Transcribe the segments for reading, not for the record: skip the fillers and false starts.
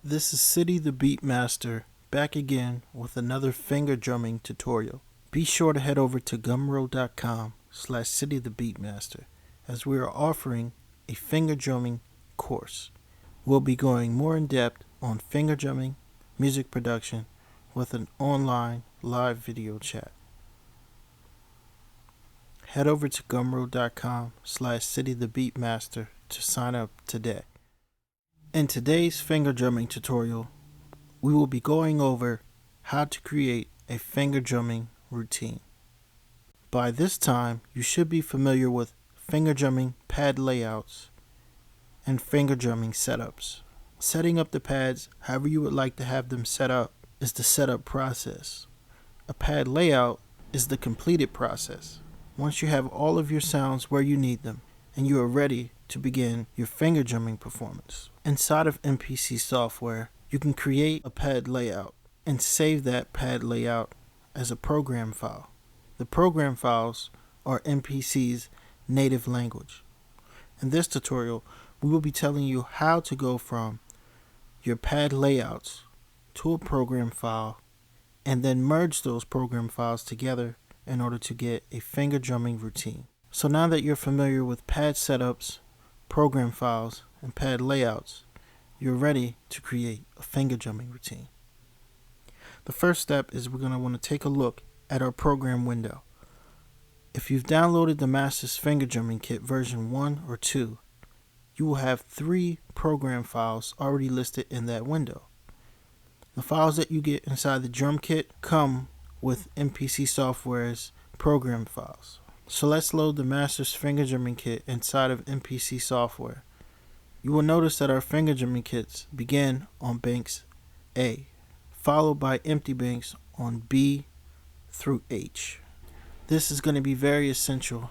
This is City the Beatmaster back again with another finger drumming tutorial. Be sure to head over to gumroad.com/citythebeatmaster as we are offering a finger drumming course. We'll be going more in depth on finger drumming, music production with an online live video chat. Head over to gumroad.com/citythebeatmaster to sign up today. In today's finger drumming tutorial, we will be going over how to create a finger drumming routine. By this time, you should be familiar with finger drumming pad layouts and finger drumming setups. Setting up the pads however you would like to have them set up is the setup process. A pad layout is the completed process. Once you have all of your sounds where you need them and you are ready to begin your finger drumming performance. Inside of MPC software, you can create a pad layout and save that pad layout as a program file. The program files are MPC's native language. In this tutorial, we will be telling you how to go from your pad layouts to a program file and then merge those program files together in order to get a finger drumming routine. So now that you're familiar with pad setups, program files, and pad layouts, you're ready to create a finger drumming routine. The first step is we're going to want to take a look at our program window. If you've downloaded the Master's Finger Drumming Kit version 1 or 2, you will have 3 program files already listed in that window. The files that you get inside the drum kit come with MPC software's program files. So let's load the Master's Finger Drumming Kit inside of MPC software. You will notice that our finger drumming kits begin on banks A, followed by empty banks on B through H. This is going to be very essential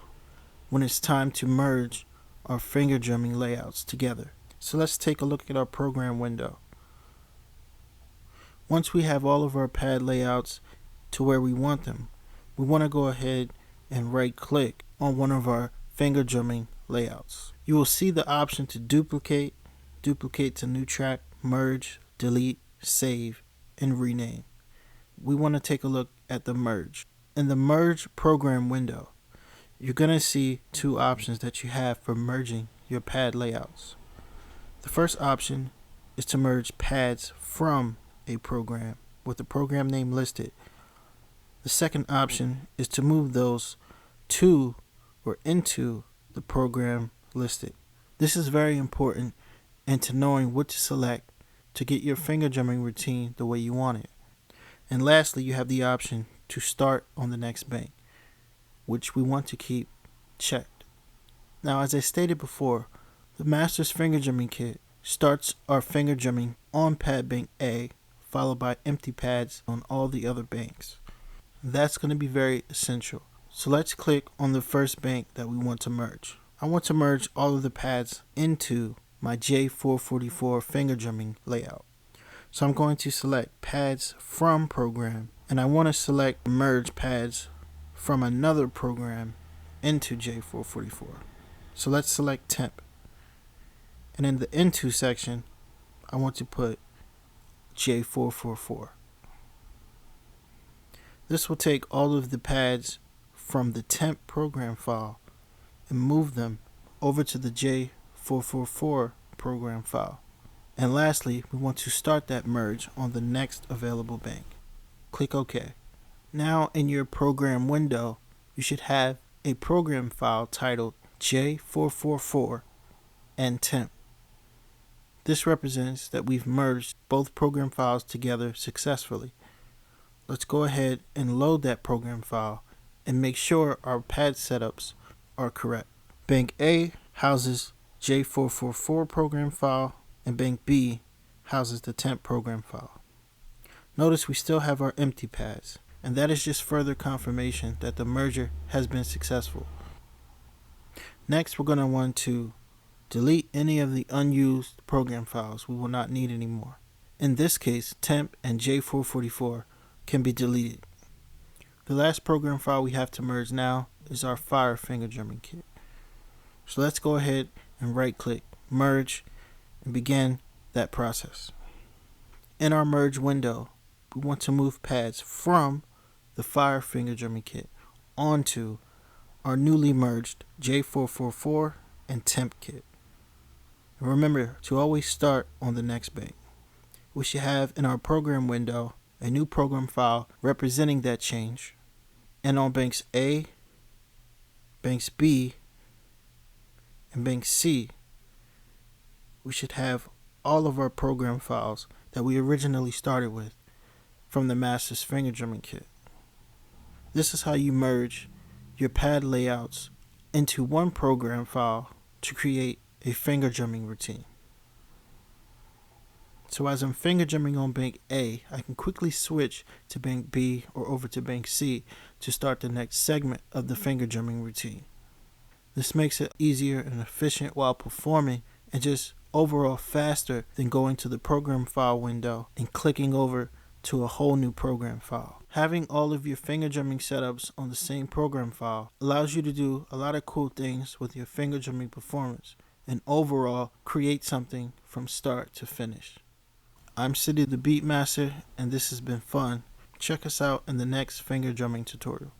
when it's time to merge our finger drumming layouts together. So let's take a look at our program window. Once we have all of our pad layouts to where we want them, we want to go ahead and right click on one of our finger drumming layouts. You will see the option to duplicate to new track, merge, delete, save, and rename. We want to take a look at the merge. In the merge program window, you're going to see 2 options that you have for merging your pad layouts. The first option is to merge pads from a program with the program name listed. The second option is to move those to or into the program listed. This is very important into knowing what to select to get your finger drumming routine the way you want it. And lastly, you have the option to start on the next bank, which we want to keep checked. Now, as I stated before, the Master's Finger Drumming Kit starts our finger drumming on pad bank A, followed by empty pads on all the other banks. That's going to be very essential. So let's click on the first bank that we want to merge. I want to merge all of the pads into my J444 finger drumming layout. So I'm going to select pads from program, and I want to select merge pads from another program into J444. So let's select temp. And in the into section, I want to put J444. This will take all of the pads from the temp program file and move them over to the J444 program file. And lastly, we want to start that merge on the next available bank. Click OK. Now in your program window, you should have a program file titled J444 and temp. This represents that we've merged both program files together successfully. Let's go ahead and load that program file and make sure our pad setups are correct. Bank A houses J444 program file and bank B houses the temp program file. Notice we still have our empty pads, and that is just further confirmation that the merger has been successful. Next, we're going to want to delete any of the unused program files we will not need anymore. In this case, temp and J444 can be deleted. The last program file we have to merge now is our Fire Finger Drumming Kit. So let's go ahead and right click, merge, and begin that process. In our merge window, we want to move pads from the Fire finger drumming kit onto our newly merged J444 and temp kit. And remember to always start on the next bank. We should have in our program window a new program file representing that change. And on banks A, banks B, and bank C, we should have all of our program files that we originally started with from the master's finger drumming kit. This is how you merge your pad layouts into one program file to create a finger drumming routine. So as I'm finger drumming on bank A, I can quickly switch to bank B or over to bank C to start the next segment of the finger drumming routine. This makes it easier and efficient while performing, and just overall faster than going to the program file window and clicking over to a whole new program file. Having all of your finger drumming setups on the same program file allows you to do a lot of cool things with your finger drumming performance and overall create something from start to finish. I'm City the Beatmaster, and this has been fun. Check us out in the next finger drumming tutorial.